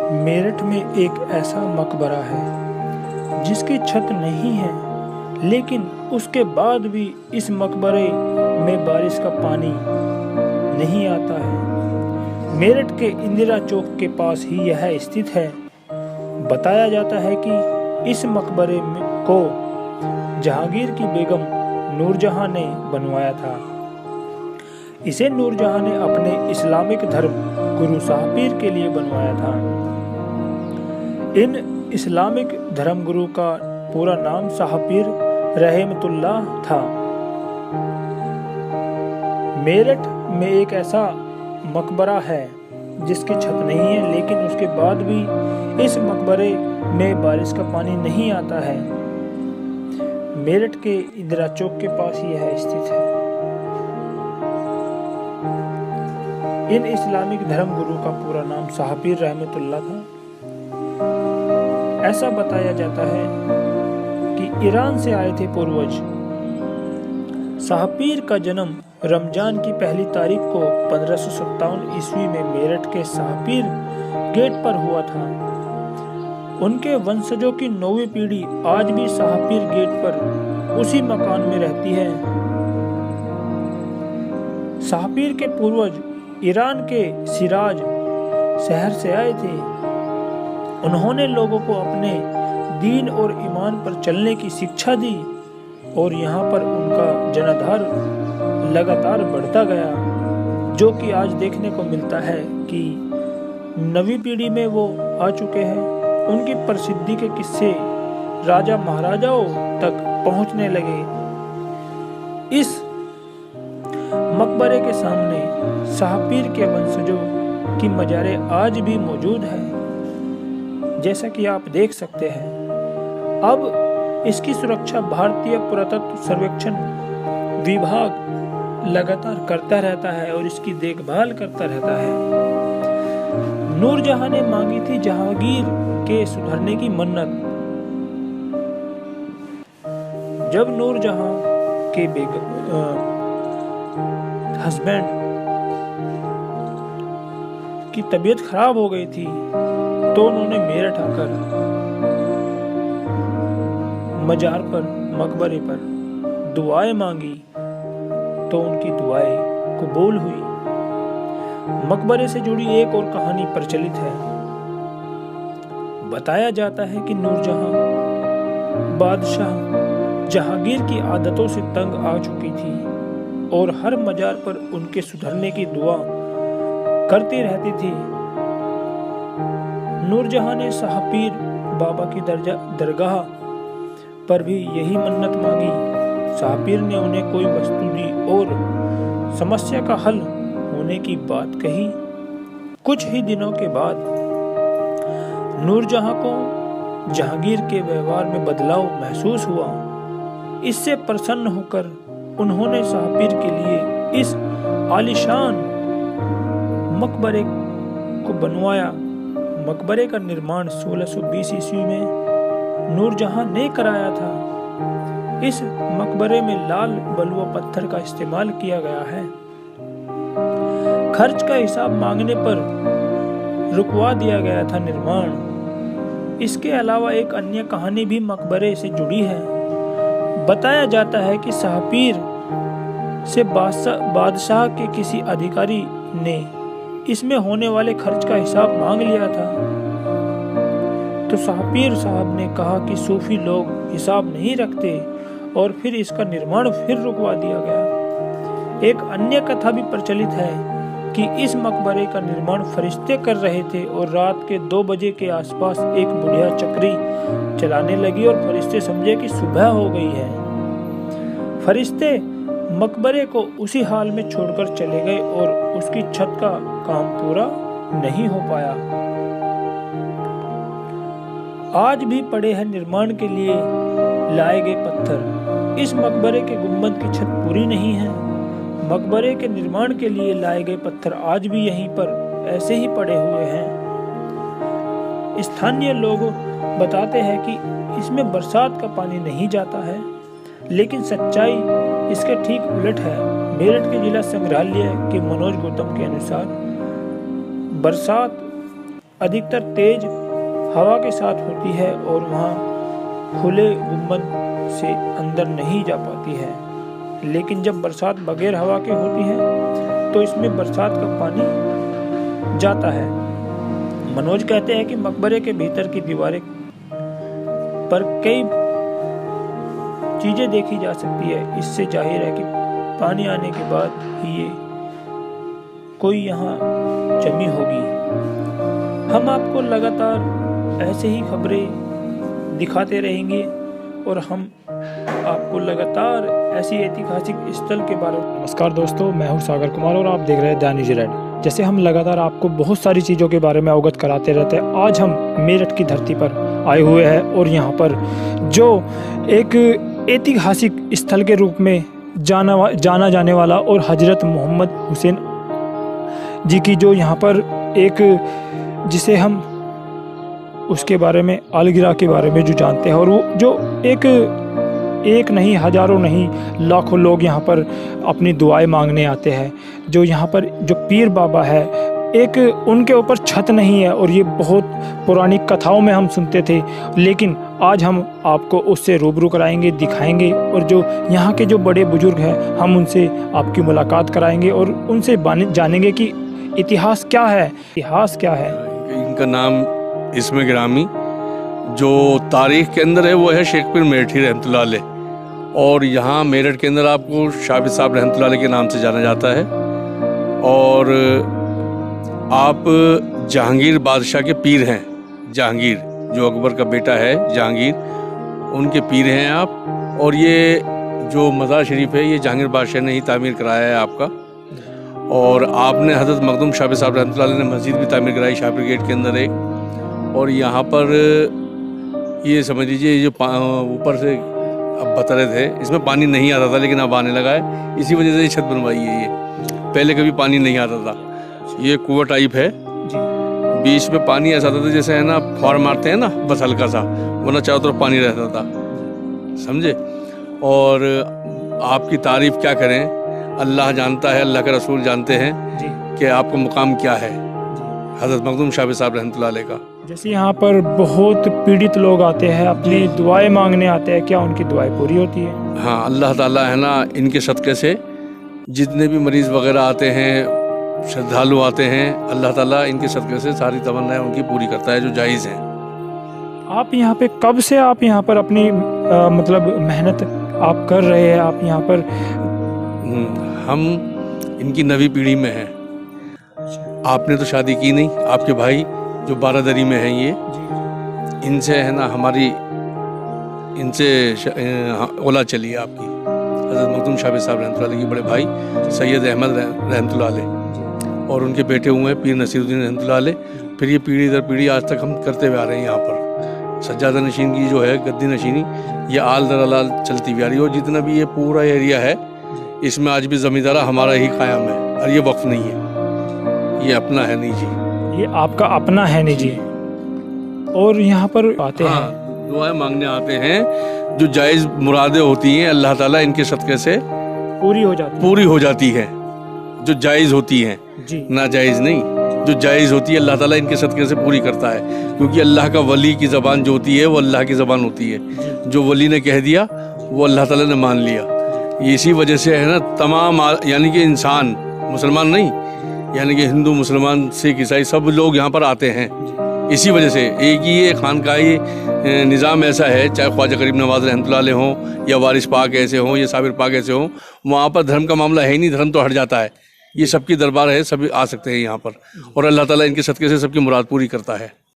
मेरठ में एक ऐसा मकबरा है जिसकी छत नहीं है, लेकिन उसके बाद भी इस मकबरे में बारिश का पानी नहीं आता है। मेरठ के इंदिरा चौक के पास ही यह स्थित है। बताया जाता है कि इस मकबरे को जहांगीर की बेगम नूरजहां ने बनवाया था। इसे नूरजहां ने अपने इस्लामिक धर्म गुरु शाहपीर के लिए बनवाया था। इन इस्लामिक धर्मगुरु का पूरा नाम शाहपीर रहमतुल्लाह था। मेरठ में एक ऐसा मकबरा है जिसकी छत नहीं है, लेकिन उसके बाद भी इस मकबरे में बारिश का पानी नहीं आता है। मेरठ के इंदिरा चौक के पास ही यह स्थित है। इन इस्लामिक धर्मगुरु का पूरा नाम शाहपीर रहमतुल्लाह था। ऐसा बताया जाता है कि ईरान से आए थे पूर्वज। शाहपीर का जन्म रमजान की पहली तारीख को 1557 ईस्वी में मेरठ के शाहपीर गेट पर हुआ था। उनके वंशजों की 9वीं पीढ़ी आज भी शाहपीर गेट पर उसी मकान में रहती है। शाहपीर के पूर्वज ईरान के शिराज शहर से आए थे। उन्होंने लोगों को अपने दीन और ईमान पर चलने की शिक्षा दी और यहाँ पर उनका जनाधार लगातार बढ़ता गया, जो कि आज देखने को मिलता है कि 9वीं पीढ़ी में वो आ चुके हैं। उनकी प्रसिद्धि के किस्से राजा महाराजाओं तक पहुंचने लगे। इस मकबरे के सामने शाहपीर के वंशजों की मजारें आज भी मौजूद है, जैसा कि आप देख सकते हैं। अब इसकी सुरक्षा भारतीय पुरातत्व सर्वेक्षण विभाग लगातार करता रहता है और इसकी देखभाल करता रहता है। नूरजहां ने मांगी थी जहांगीर के सुधरने की मन्नत। जब नूरजहां के हस्बैंड की तबीयत खराब हो गई थी, तो उन्होंने मेरठ आकर मजार पर, मकबरे पर दुआएं मांगी, तो उनकी दुआएं कबूल हुई। मकबरे से जुड़ी एक और कहानी प्रचलित है। बताया जाता है कि नूरजहां बादशाह जहांगीर की आदतों से तंग आ चुकी थी और हर मजार पर उनके सुधरने की दुआ करती रहती थी। नूरजहां ने शाहपीर बाबा की दरगाह पर भी यही मन्नत मांगी। शाहपीर ने उन्हें कोई वस्तु दी और समस्या का हल होने की बात कही। कुछ ही दिनों के बाद नूरजहां को जहांगीर के व्यवहार में बदलाव महसूस हुआ। इससे प्रसन्न होकर उन्होंने शाहपीर के लिए इस आलीशान मकबरे को बनवाया। मकबरे का निर्माण 1620 ईस्वी में नूरजहां ने कराया था। इस मकबरे में लाल बलुआ पत्थर का इस्तेमाल किया गया है। खर्च का हिसाब मांगने पर रुकवा दिया गया था निर्माण। इसके अलावा एक अन्य कहानी भी मकबरे से जुड़ी है। बताया जाता है कि शाहपीर से बादशाह के किसी अधिकारी ने इसमें होने वाले खर्च का हिसाब मांग लिया था, तो शाहपीर साहब ने कहा कि सूफी लोग हिसाब नहीं रखते और फिर इसका निर्माण फिर रुकवा दिया गया। एक अन्य कथा भी प्रचलित है कि इस मकबरे का निर्माण फरिश्ते कर रहे थे और रात के 2 बजे के आसपास एक बुढ़िया चक्री चलाने लगी और फरिश्ते समझे कि सुबह हो गई है। फरिश्ते मकबरे को उसी हाल में छोड़कर चले गए और उसकी छत का काम पूरा नहीं हो पाया। आज भी पड़े हैं निर्माण के लिए लाए गए पत्थर। इस मकबरे के गुंबद की छत पूरी नहीं है। मकबरे के निर्माण के लिए लाए गए पत्थर आज भी यहीं पर ऐसे ही पड़े हुए हैं। स्थानीय लोग बताते हैं कि इसमें बरसात का पानी नहीं जाता है, लेकिन सच्चाई इसके ठीक उलट है। मेरठ के जिला संग्रहालय के मनोज गौतम के अनुसार बरसात अधिकतर तेज हवा के साथ होती है और वहाँ खुले गुंबद से अंदर नहीं जा पाती है। लेकिन जब बरसात बगैर हवा के होती है तो इसमें बरसात का पानी जाता है। मनोज कहते हैं कि मकबरे के भीतर की दीवारें पर कई चीजें देखी जा सकती है। इससे जाहिर है कि पानी आने के बाद ही ये कोई यहाँ जमी होगी। हम आपको लगातार ऐसे ही खबरें दिखाते रहेंगे और हम आपको लगातार ऐसी ऐतिहासिक स्थल के बारे में। नमस्कार दोस्तों, मैं हूं सागर कुमार और आप देख रहे हैं द न्यूज़ रेड। जैसे हम लगातार आपको बहुत सारी चीज़ों के बारे में अवगत कराते रहते हैं, आज हम मेरठ की धरती पर आए हुए हैं और यहाँ पर जो एक ऐतिहासिक स्थल के रूप में जाना जाने वाला और हजरत मोहम्मद हुसैन जी की जो यहाँ पर एक जिसे हम उसके बारे में अलगिरा के बारे में जो जानते हैं, और वो जो एक नहीं हजारों नहीं लाखों लोग यहाँ पर अपनी दुआएं मांगने आते हैं। जो यहाँ पर जो पीर बाबा है, एक उनके ऊपर छत नहीं है और ये बहुत पुरानी कथाओं में हम सुनते थे, लेकिन आज हम आपको उससे रूबरू कराएंगे, दिखाएंगे और जो यहाँ के जो बड़े बुजुर्ग हैं हम उनसे आपकी मुलाकात कराएंगे और उनसे जानेंगे कि इतिहास क्या है, इतिहास क्या है। इनका नाम इसमें गिरामी जो तारीख के अंदर है वो है शेख पीर मेरठी रहमतुल्लाह अलैह, और यहाँ मेरठ के अंदर आपको शाबिर साहब रहमतुल्लाह अलैह के नाम से जाना जाता है। और आप जहांगीर बादशाह के पीर हैं। जहांगीर जो अकबर का बेटा है जहांगीर, उनके पीर हैं आप। और ये जो मज़ार शरीफ है ये जहांगीर बादशाह ने ही तामीर कराया है आपका। और आपने हज़रत मखदूम शाबिर साहब रहमतुल्लाह अलैह ने मस्जिद भी तामीर कराई शाबिर गेट के अंदर एक। और यहाँ पर ये समझ लीजिए ये ऊपर से अब बता रहे थे इसमें पानी नहीं आता था, लेकिन अब आने लगा है, इसी वजह से ये छत बनवाई है। ये पहले कभी पानी नहीं आता था। ये कुआं टाइप है, बीच में पानी ऐसा आता था जैसे है ना फौर मारते हैं ना, बस हल्का सा, वरना चारों तरफ पानी रहता था, समझे। और आपकी तारीफ क्या करें, अल्लाह जानता है, अल्लाह के रसूल जानते हैं कि आपका मुकाम क्या है हज़रत मखदूम शाबिर साहब रहमतुल्लाह अलैह का। जैसे यहाँ पर बहुत पीड़ित लोग आते हैं, अपनी दुआएं मांगने आते हैं, क्या उनकी दुआएं पूरी होती है? हाँ, अल्लाह ताला है ना इनके सदक़े से जितने भी मरीज़ वगैरह आते हैं, श्रद्धालु आते हैं, अल्लाह ताला इनके सदक़े से सारी तमन्नाएं उनकी पूरी करता है जो जायज़ हैं। आप यहाँ पे कब से आप यहाँ पर अपनी मतलब मेहनत आप कर रहे हैं? आप यहाँ पर हम इनकी नवी पीढ़ी में हैं। आपने तो शादी की नहीं, आपके भाई जो बारादरी में हैं ये, इनसे है ना हमारी इनसे औलाद चली है आपकी। हज़रत मखदूम शाबिर साहब रहमतुल्लाह अलैह के बड़े भाई सैयद अहमद रहमतुल्लाह अलैह और उनके बेटे हुए हैं पीर नसीरुद्दीन रहमतुल्लाह अलैह। फिर ये पीढ़ी दर पीढ़ी आज तक हम करते हुए आ रहे हैं। यहाँ पर सज्जादा नशीन की जो है गद्दी नशीनी ये आल दर आल चलती हुई आ रही है। और जितना भी ये पूरा एरिया है इसमें आज भी ज़मींदारा हमारा ही कायम है और ये वक्फ नहीं है, ये अपना है नहीं जी, ये आपका अपना है नहीं जी। और यहाँ पर आते हैं, दुआएं मांगने आते हैं, जो जायज़ मुरादें होती हैं अल्लाह ताला इनके सदक़े से पूरी हो जाती है। जो जायज़ होती हैं जी, नाजायज़ नहीं, जो जायज़ होती है अल्लाह ताला इनके सदक़े से पूरी करता है। क्योंकि अल्लाह का वली की ज़बान जो होती है वो अल्लाह की ज़बान होती है। जो वली ने कह दिया वो अल्लाह ताला ने मान लिया। इसी वजह से है ना तमाम यानी कि इंसान मुसलमान नहीं, यानी कि हिंदू मुसलमान सिख ईसाई सब लोग यहाँ पर आते हैं। इसी वजह से एक ही ये खानकाही निज़ाम ऐसा है, चाहे ख्वाजा गरीब नवाज रहमतुल्लाह अलैह हों या वारिस पाक ऐसे हों या साबिर पाक ऐसे हों, वहाँ पर धर्म का मामला है ही नहीं, धर्म तो हट जाता है। ये सबकी दरबार है, सभी आ सकते हैं यहाँ पर और अल्लाह ताला इनके सदक़े से सबकी मुराद पूरी करता है।